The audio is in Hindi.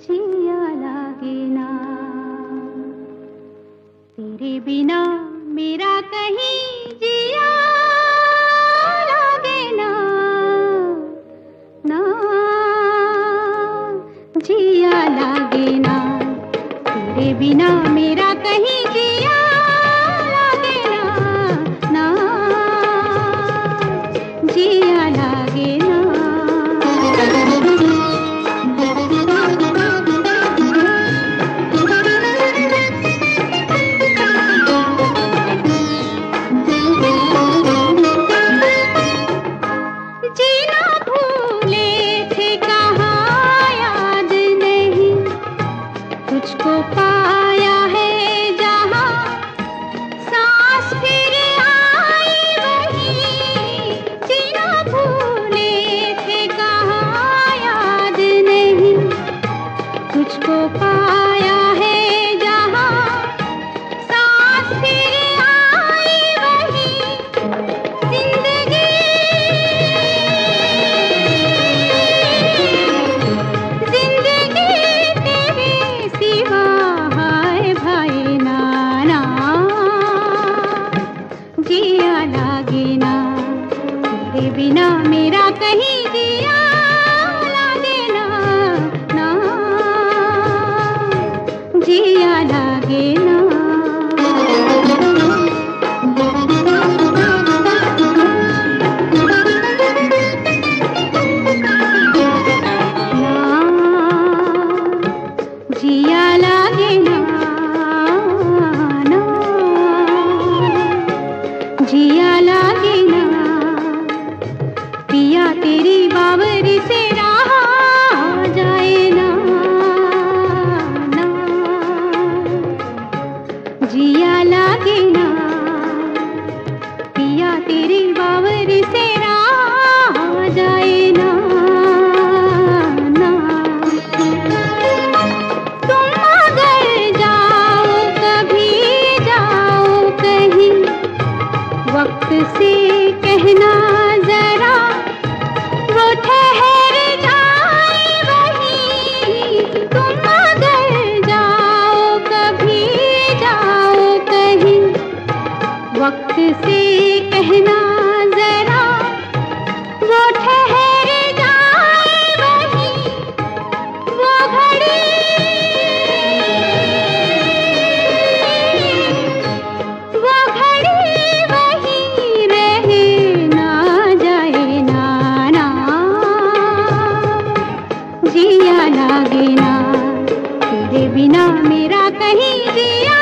जिया लागे ना, तेरे बिना मेरा कहीं जिया लागे ना, ना जिया लागे ना, तेरे बिना मेरा कहीं जिया लागे ना, ना जिया लागे ना। जीना भूले थे कहाँ याद नहीं, तुझको पाया है जहाँ सांस फिर आई वही। जीना भूले थे कहाँ याद नहीं, तुझको पाया है जहाँ सांस फिर आई वही। जिंदगी तेरे सिवा हाय भाई नाना, जिया लागे ना, तेरे बिना मेरा कहीं जिया लागे ना, ना जिया लागे ना। जिया लागे ना, ना जिया लागे ना, पिया तेरी बावरी से रहा जाए ना, ना जिया लागे ना, पिया तेरी बावरी से रहा जाए ना, ना तुम अगर जाओ कभी जाओ कहीं, वक्त से कहना जरा वो ठहर जाए वहीं। तुम अगर जाओ कभी जाओ कहीं, वक्त से कहना जरा वो ठहर जाए वहीं। वो घड़ी वहीं रहे ना जाए ना, ना जिया लागे ना, तेरे बिना मेरा कहीं जिया